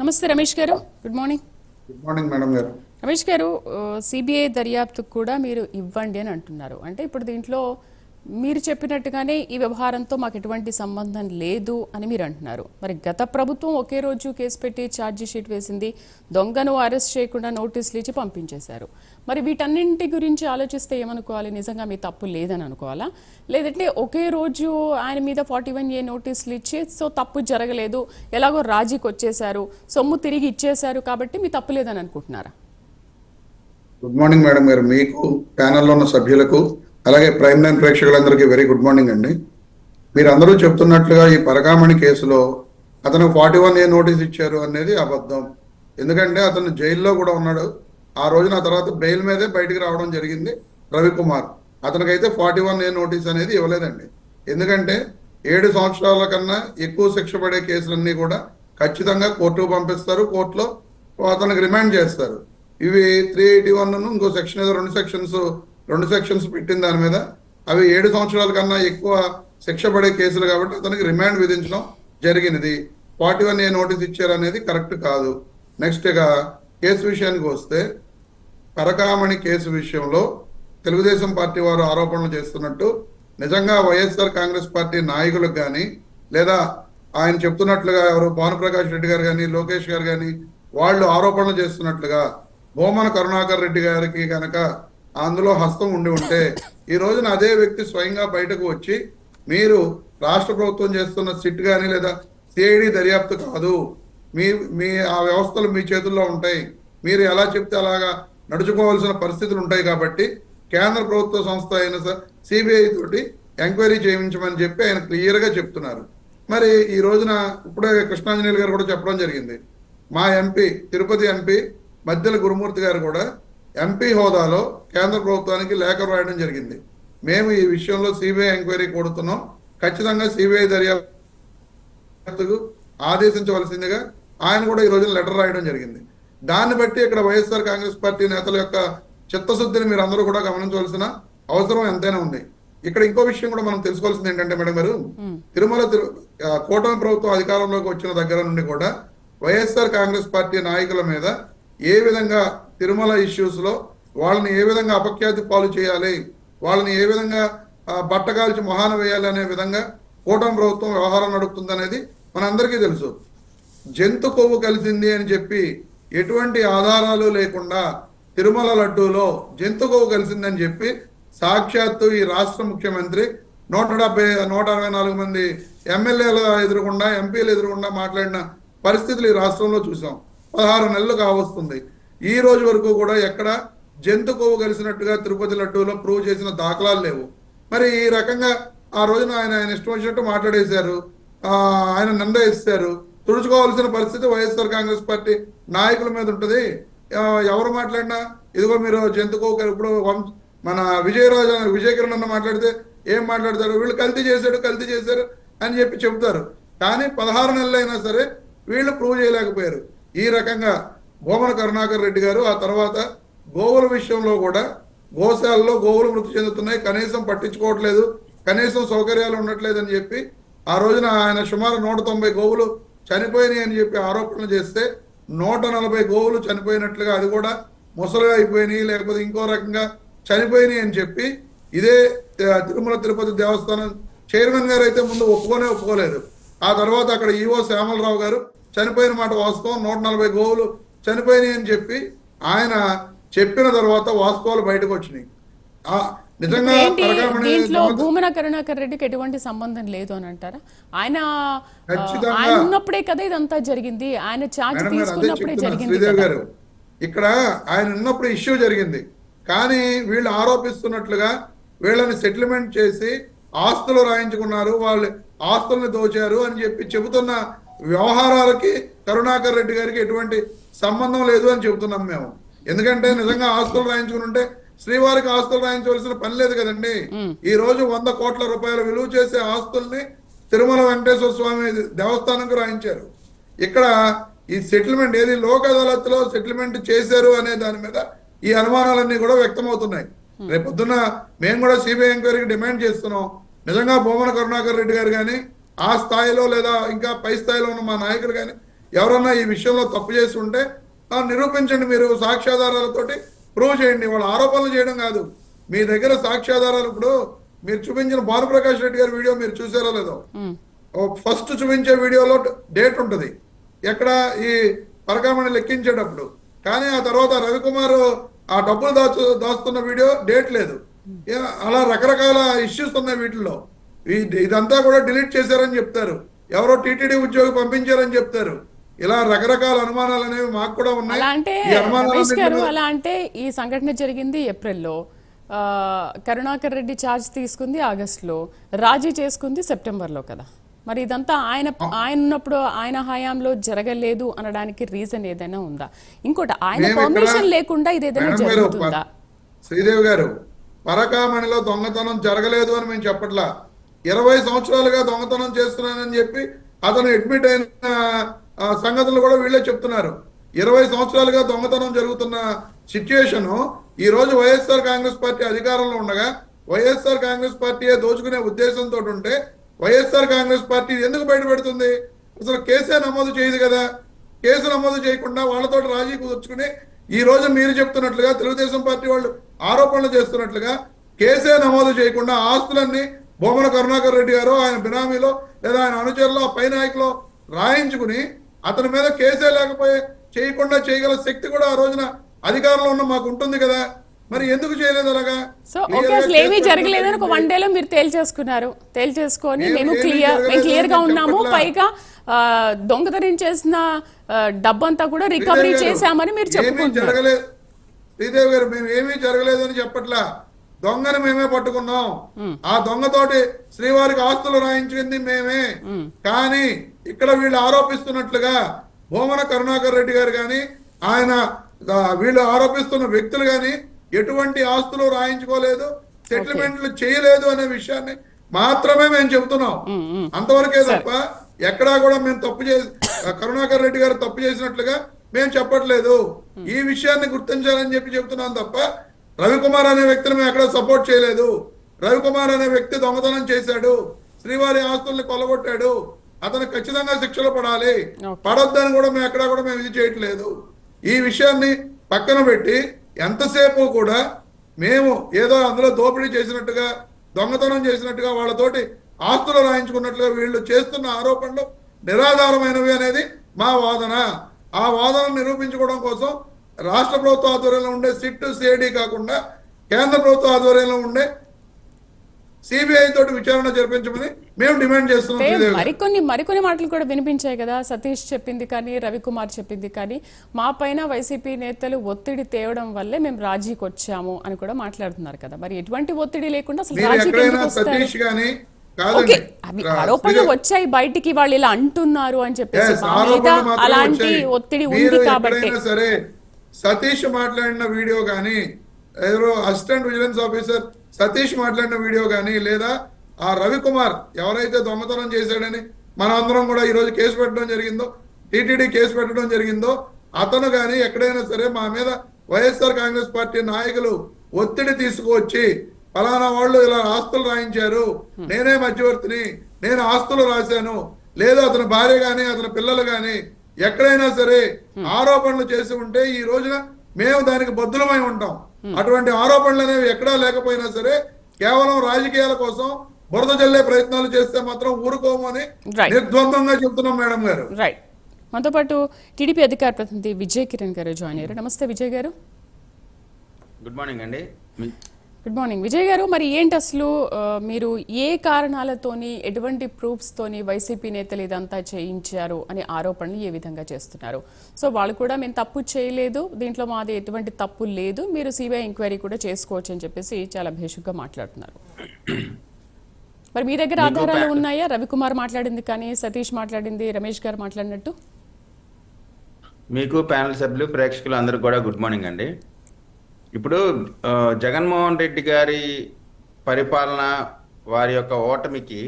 నమస్తే రమేష్ గారు, good morning. Good morning madam గారు. రమేష్ గారు, సిబిఐ దర్యాప్తుకు కూడా మీరు ఇవ్వండి అని అంటున్నారు. అంటే ఇప్పుడు దీంట్లో మీరు చెప్పినట్టుగానే ఈ వ్యవహారంతో మాకు ఎటువంటి సంబంధం లేదు అని మీరు అంటున్నారు. మరి గత ప్రభుత్వం ఒకే రోజు కేసు పెట్టి ఛార్జీ షీట్ వేసింది, దొంగను అరెస్ట్ చేయకుండా నోటీసులు ఇచ్చి పంపించేశారు. మరి వీటన్నింటి గురించి ఆలోచిస్తే ఏమనుకోవాలి? నిజంగా మీ తప్పు లేదని అనుకోవాలా, లేదంటే ఒకే రోజు ఆయన మీద 41A నోటీసులు ఇచ్చి సో తప్పు జరగలేదు, ఎలాగో రాజీకి వచ్చేశారు, సొమ్ము తిరిగి ఇచ్చేశారు కాబట్టి మీ తప్పు లేదని అనుకుంటున్నారా? గుడ్ మార్నింగ్ మేడం గారు, మీకు ప్యానెల్లో ఉన్న సభ్యులకు అలాగే ప్రైమ్ లైన్ ప్రేక్షకులందరికీ వెరీ గుడ్ మార్నింగ్ అండి. మీరు అందరూ చెప్తున్నట్లుగా ఈ పరకామణి కేసులో అతను 41A నోటీస్ ఇచ్చారు అనేది అబద్ధం. ఎందుకంటే అతను జైల్లో కూడా ఉన్నాడు. ఆ రోజున తర్వాత బెయిల్ మీదే బయటికి రావడం జరిగింది రవికుమార్. అతనికైతే 41A నోటీస్ అనేది ఇవ్వలేదండి. ఎందుకంటే 7 సంవత్సరాల కన్నా ఎక్కువ శిక్ష పడే కేసులన్నీ కూడా ఖచ్చితంగా కోర్టుకు పంపిస్తారు, కోర్టులో అతనికి రిమాండ్ చేస్తారు. ఇవి 381 ఇంకో సెక్షన్ ఏదో రెండు సెక్షన్స్ పెట్టిన దాని మీద అవి 7 సంవత్సరాల కన్నా ఎక్కువ శిక్ష పడే కేసులు కాబట్టి అతనికి రిమాండ్ విధించడం జరిగినది. 41A నోటీస్ ఇచ్చారనేది కరెక్ట్ కాదు. నెక్స్ట్ ఇక కేసు విషయానికి వస్తే, పరకామణి కేసు విషయంలో తెలుగుదేశం పార్టీ వారు ఆరోపణలు చేస్తున్నట్టు నిజంగా వైఎస్ఆర్ కాంగ్రెస్ పార్టీ నాయకులకు కానీ, లేదా ఆయన చెప్తున్నట్లుగా ఎవరు భానుప్రకాష్ రెడ్డి గారు కానీ, లోకేష్ గారు కానీ వాళ్ళు ఆరోపణలు చేస్తున్నట్లుగా భూమన కరుణాకర్ రెడ్డి గారికి కనుక అందులో హస్తం ఉండి ఉంటే ఈ రోజున అదే వ్యక్తి స్వయంగా బయటకు వచ్చి మీరు రాష్ట్ర ప్రభుత్వం చేస్తున్న సిట్ కానీ లేదా సిఐడి దర్యాప్తు కాదు, మీ ఆ వ్యవస్థలు మీ చేతుల్లో ఉంటాయి, మీరు ఎలా చెప్తే అలాగా నడుచుకోవాల్సిన పరిస్థితులు ఉంటాయి కాబట్టి కేంద్ర ప్రభుత్వ సంస్థ అయిన సిబిఐ తోటి ఎంక్వైరీ చేయించమని చెప్పి ఆయన క్లియర్గా చెప్తున్నారు. మరి ఈ రోజున ఇప్పుడే కృష్ణాంజనేయులు గారు కూడా చెప్పడం జరిగింది. మా ఎంపీ, తిరుపతి ఎంపీ మద్దెల గురుమూర్తి గారు కూడా ఎంపీ హోదాలో కేంద్ర ప్రభుత్వానికి లేఖ రాయడం జరిగింది. మేము ఈ విషయంలో సిబిఐ ఎంక్వైరీ కోరుతున్నాం, ఖచ్చితంగా సిబిఐ దర్యాప్తుకు ఆదేశించవలసిందిగా ఆయన కూడా ఈ రోజున లెటర్ రాయడం జరిగింది. దాన్ని బట్టి ఇక్కడ వైఎస్ఆర్ కాంగ్రెస్ పార్టీ నేతల యొక్క చిత్తశుద్ధిని మీరు అందరూ కూడా గమనించవలసిన అవసరం ఎంతైనా ఉంది. ఇక్కడ ఇంకో విషయం కూడా మనం తెలుసుకోవాల్సింది ఏంటంటే మేడం గారు, కూటమి ప్రభుత్వం అధికారంలోకి వచ్చిన దగ్గర నుండి కూడా వైఎస్ఆర్ కాంగ్రెస్ పార్టీ నాయకుల మీద ఏ విధంగా తిరుమల ఇష్యూస్ లో వాళ్ళని ఏ విధంగా అపఖ్యాతి పాలు చేయాలి, వాళ్ళని ఏ విధంగా బట్టగాల్చి మొహాన వేయాలి అనే విధంగా కూటమి ప్రభుత్వం వ్యవహారం నడుపుతుంది అనేది మనందరికీ తెలుసు. జంతు కొవ్వు కలిసింది అని చెప్పి ఎటువంటి ఆధారాలు లేకుండా తిరుమల లడ్డూలో జంతు కొవ్వు కలిసిందని చెప్పి సాక్షాత్తు ఈ రాష్ట్ర ముఖ్యమంత్రి 164 మంది ఎమ్మెల్యేల ఎదురుకుండా, ఎంపీలు ఎదురుకుండా మాట్లాడిన పరిస్థితులు ఈ రాష్ట్రంలో చూసాం. 16 నెలలు కావస్తుంది. ఈ రోజు వరకు కూడా ఎక్కడ జంతు కొవ్వు కలిసినట్టుగా తిరుపతి లడ్డూలో ప్రూవ్ చేసిన దాఖలాలు లేవు. మరి ఈ రకంగా ఆ రోజున ఆయన ఇష్టం వచ్చినట్టు మాట్లాడేశారు, ఆయన నిందేస్తారు. తుడుచుకోవాల్సిన పరిస్థితి వైఎస్ఆర్ కాంగ్రెస్ పార్టీ నాయకుల మీద ఉంటుంది. ఎవరు మాట్లాడినా ఇదిగో మీరు జంతు కొవ్వు, ఇప్పుడు మన విజయకిరణ్ అన్న మాట్లాడితే ఏం మాట్లాడతారు, వీళ్ళు కల్తీ చేశారు అని చెప్పి చెబుతారు. కానీ 16 నెలలు అయినా సరే వీళ్ళు ప్రూవ్ చేయలేకపోయారు. ఈ రకంగా భూమన కరుణాకర్ రెడ్డి గారు ఆ తర్వాత గోవుల విషయంలో కూడా గోశాలలో గోవులు మృతి చెందుతున్నాయి, కనీసం పట్టించుకోవట్లేదు, కనీసం సౌకర్యాలు ఉండట్లేదు అని చెప్పి ఆ రోజున ఆయన సుమారు 190 గోవులు చనిపోయినాయి అని చెప్పి ఆరోపణలు చేస్తే 140 గోవులు చనిపోయినట్లుగా, అది కూడా ముసలిగా అయిపోయినాయి లేకపోతే ఇంకో రకంగా చనిపోయినాయి అని చెప్పి ఇదే తిరుమల తిరుపతి దేవస్థానం చైర్మన్ గారు అయితే ముందు ఒప్పుకోలేదు. ఆ తర్వాత అక్కడ ఈవో శ్యామలరావు గారు చనిపోయిన మాట వాస్తవం, 140 గోవులు చనిపోయినాయి అని చెప్పి ఆయన చెప్పిన తర్వాత వాస్తవాలు బయటకు వచ్చినాయి. నిజంగా భూమన కరుణాకర్ రెడ్డికి ఎటువంటి సంబంధం లేదు అని అంటారా? ఆయన ఉన్నప్పుడే కదా ఇదంతా జరిగింది, ఆయన ఛార్జ్ తీసుకున్నప్పుడే జరిగింది గారు. ఇక్కడ ఆయన ఉన్నప్పుడు ఇష్యూ జరిగింది, కానీ వీళ్ళు ఆరోపిస్తున్నట్లుగా వీళ్ళని సెటిల్మెంట్ చేసి ఆస్తులు రాయించుకున్నారు, వాళ్ళు ఆస్తుల్ని దోచారు అని చెప్పి చెబుతున్న వ్యవహారాలకి కరుణాకర్ రెడ్డి గారికి ఎటువంటి సంబంధం లేదు అని చెబుతున్నాం మేము. ఎందుకంటే నిజంగా ఆస్తులు రాయించుకుని ఉంటే శ్రీవారికి ఆస్తులు రాయించవలసిన పని లేదు కదండి. ఈ రోజు 100 కోట్ల రూపాయల విలువ చేసే ఆస్తుల్ని తిరుమల వెంకటేశ్వర స్వామి దేవస్థానంకు రాయించారు. ఇక్కడ ఈ సెటిల్మెంట్ ఏది లోక్ అదాలత్లో సెటిల్మెంట్ చేశారు అనే దాని మీద ఈ అనుమానాలన్నీ కూడా వ్యక్తమవుతున్నాయి. రేపొద్దున మేము కూడా సిబిఐ ఎంక్వైరీకి డిమాండ్ చేస్తున్నాం. నిజంగా భూమన కరుణాకర్ రెడ్డి గారు కానీ ఆ స్థాయిలో లేదా ఇంకా పై స్థాయిలో ఉన్న మా నాయకులు కానీ ఎవరన్నా ఈ విషయంలో తప్పు చేసి ఉంటే నిరూపించండి, మీరు సాక్ష్యాధారాలతోటి ప్రూవ్ చేయండి. వాళ్ళ ఆరోపణలు చేయడం కాదు, మీ దగ్గర సాక్ష్యాధారాలు. ఇప్పుడు మీరు చూపించిన భానుప్రకాష్ రెడ్డి గారి వీడియో మీరు చూసారో లేదో, ఫస్ట్ చూపించే వీడియోలో డేట్ ఉంటుంది ఎక్కడ ఈ పరకామణి లెక్కించేటప్పుడు, కానీ ఆ తర్వాత రవికుమార్ ఆ డబ్బులు దాస్తున్న వీడియో డేట్ లేదు. అలా రకరకాల ఇష్యూస్ ఉన్నాయి వీటిల్లో. ఇదంతా కూడా డిలీట్ చేశారని చెప్తారు, ఎవరో టీటీడీ ఉద్యోగి పంపించారని చెప్తారు. ఇలా రకరకాల అనుమానాలు అనేవి మాకు కూడా ఉన్నాయి. అలా అంటే ఈ సంఘటన జరిగింది ఏప్రిల్లో, కరుణాకర్ రెడ్డి ఛార్జ్ తీసుకుంది ఆగస్టులో, రాజీ చేసుకుంది సెప్టెంబర్లో కదా. మరి ఇదంతా ఆయన ఉన్నప్పుడు ఆయన హయాంలో జరగలేదు అనడానికి రీజన్ ఏదైనా ఉందా? ఇంకోటి ఆయన పర్మిషన్ లేకుండా ఇది ఏదైనా జరుగుతుందా? శ్రీదేవి గారు, పరకామణిలో దొంగతనం జరగలేదు అని మేము చెప్పట్లా. 20 సంవత్సరాలుగా దొంగతనం చేస్తున్నానని చెప్పి అతను అడ్మిట్ అయిన సంగతులు కూడా వీళ్ళే చెప్తున్నారు. 20 సంవత్సరాలుగా దొంగతనం జరుగుతున్న సిచ్యుయేషన్ ఈ రోజు వైఎస్ఆర్ కాంగ్రెస్ పార్టీ అధికారంలో ఉండగా వైఎస్ఆర్ కాంగ్రెస్ పార్టీయే దోచుకునే ఉద్దేశంతో ఉంటే వైఎస్ఆర్ కాంగ్రెస్ పార్టీ ఎందుకు బయటపెడుతుంది? అసలు కేసే నమోదు చేయదు కదా. కేసు నమోదు చేయకుండా వాళ్ళతో రాజీ కుదుర్చుకుని ఈ రోజు మీరు చెప్తున్నట్లుగా తెలుగుదేశం పార్టీ వాళ్ళు ఆరోపణలు చేస్తున్నట్లుగా కేసే నమోదు చేయకుండా ఆస్తులన్నీ బొమ్మన కరుణాకర్ రెడ్డి గారు ఆయన బినామీలో లేదా ఆయన అనుచరులో పై నాయకులో రాయించుకుని అతని మీద కేసే లేకపోయే చేయకుండా చేయగల శక్తి కూడా ఆ రోజున అధికారంలో ఉన్న మాకు ఉంటుంది కదా. మరి ఎందుకు చేయలేదు అలాగా? సో ఓకే, అసలు ఏమీ జరగలేదని ఒక 1 డేలో మీరు తేల్చేసుకున్నారు. తేల్చేసుకొని మేము క్లియర్ గా ఉన్నాము, పైగా దొంగతనం చేసిన డబ్బంతా కూడా రికవరీ చేశామని మీరు చెప్పుకుంటున్నారు. శ్రీదేవి గారు, మేము ఏమీ జరగలేదు అని చెప్పట్లా, దొంగని మేమే పట్టుకున్నాం. ఆ దొంగతోటి శ్రీవారికి ఆస్తులు రాయించింది మేమే. కానీ ఇక్కడ వీళ్ళు ఆరోపిస్తున్నట్లుగా బొమ్మన కరుణాకర్ రెడ్డి గారు కానీ ఆయన వీళ్ళు ఆరోపిస్తున్న వ్యక్తులు కానీ ఎటువంటి ఆస్తులు రాయించుకోలేదు, సెటిల్మెంట్లు చేయలేదు అనే విషయాన్ని మాత్రమే మేము చెబుతున్నాం. అంతవరకే తప్ప ఎక్కడా కూడా మేము తప్పు చేసి కరుణాకర్ రెడ్డి గారు తప్పు చేసినట్లుగా మేము చెప్పట్లేదు. ఈ విషయాన్ని గుర్తించాలని చెప్పి చెప్తున్నాం తప్ప రవికుమార్ అనే వ్యక్తిని మేము ఎక్కడ సపోర్ట్ చేయలేదు. రవికుమార్ అనే వ్యక్తి దొంగతనం చేశాడు, శ్రీవారి ఆస్తుల్ని కొల్లగొట్టాడు, అతను ఖచ్చితంగా శిక్షలు పడాలి, పడొద్దని కూడా మేము ఎక్కడా కూడా మేము ఇది చేయట్లేదు. ఈ విషయాన్ని పక్కన పెట్టి ఎంతసేపు కూడా మేము ఏదో అందులో దోపిడీ చేసినట్టుగా దొంగతనం చేసినట్టుగా వాళ్ళతోటి ఆస్తులు రాయించుకున్నట్లుగా వీళ్ళు చేస్తున్న ఆరోపణలు నిరాధారమైనవి అనేది మా వాదన. ఆ వాదనను నిరూపించుకోవడం కోసం రాష్ట్ర ప్రభుత్వ ఆధ్వర్యంలో ఉండే సిట్ సిఐడి కాకుండా కేంద్ర ప్రభుత్వ ఆధ్వర్యంలో ఉండే సిబిఐ తోటి విచారణ జరిపించమని మేము డిమాండ్ చేస్తున్నాం. మరికొన్ని మాటలు కూడా వినిపించాయి కదా, సతీష్ చెప్పింది కానీ రవికుమార్ చెప్పింది కానీ మా పైన వైసీపీ నేతలు ఒత్తిడి తేవడం వల్లే మేము రాజీకి వచ్చాము అని కూడా మాట్లాడుతున్నారు కదా. మరి ఎటువంటి ఒత్తిడి లేకుండా సతీష్ గానీ ఆరోపణలు వచ్చాయి బయటికి, వాళ్ళు ఇలా అంటున్నారు అని చెప్పేసి అలాంటి ఒత్తిడి ఉంది కాబట్టి సరే, సతీష్ మాట్లాడిన వీడియో కానీ ఎవరో అసిస్టెంట్ విజిలెన్స్ ఆఫీసర్ సతీష్ మాట్లాడిన వీడియో కానీ లేదా ఆ రవికుమార్ ఎవరైతే దొంగతనం చేశాడని మన అందరం కూడా ఈరోజు కేసు పెట్టడం జరిగిందో, టీటీడీ కేసు పెట్టడం జరిగిందో, అతను కానీ ఎక్కడైనా సరే మా మీద వైఎస్ఆర్ కాంగ్రెస్ పార్టీ నాయకులు ఒత్తిడి తీసుకువచ్చి ఫలానా వాళ్ళు ఇలా ఆస్తులు రాయించారు, నేనే మధ్యవర్తిని, నేను ఆస్తులు రాశాను, లేదా అతని భార్య గాని అతని పిల్లలు గాని ఎక్కడైనా సరే ఆరోపణలు చేసి ఉంటే ఈ రోజున మేము దానికి బద్దులమై ఉంటాం. అటువంటి ఆరోపణలు అనేవి ఎక్కడా లేకపోయినా సరే కేవలం రాజకీయాల కోసం బురద జల్లే ప్రయత్నాలు చేస్తే మాత్రం ఊరుకోము అని నిర్ద్వందంగా చెప్తున్నాం మేడం గారు. రైట్, మనతో పాటు టీడీపీ అధికార ప్రతినిధి విజయ్ కిరణ్ గారు జాయిన్ అయ్యారు. నమస్తే విజయ్ గారు. గుడ్ మార్నింగ్ అండి. గుడ్ మార్నింగ్ విజయ్ గారు. మరి ఏంటి అసలు మీరు ఏ కారణాలతోని ఎటువంటి ప్రూఫ్స్తోని వైసీపీ నేతలు ఇదంతా చేయించారు అనే ఆరోపణలు ఏ విధంగా చేస్తున్నారు? సో వాళ్ళు కూడా మేము తప్పు చేయలేదు, దీంట్లో మాది ఎటువంటి తప్పు లేదు, మీరు సిబిఐ ఎంక్వైరీ కూడా చేసుకోవచ్చు అని చెప్పేసి చాలా భేషుగ్గా మాట్లాడుతున్నారు. మరి మీ దగ్గర ఆధారాలు ఉన్నాయా? రవికుమార్ మాట్లాడింది కానీ సతీష్ మాట్లాడింది, రమేష్ గారు మాట్లాడినట్టు? మీకు ప్యానల్ సభ్యులు ప్రేక్షకులు అందరూ కూడా గుడ్ మార్నింగ్ అండి. ఇప్పుడు జగన్మోహన్ రెడ్డి గారి పరిపాలన వారి యొక్క ఓటమికి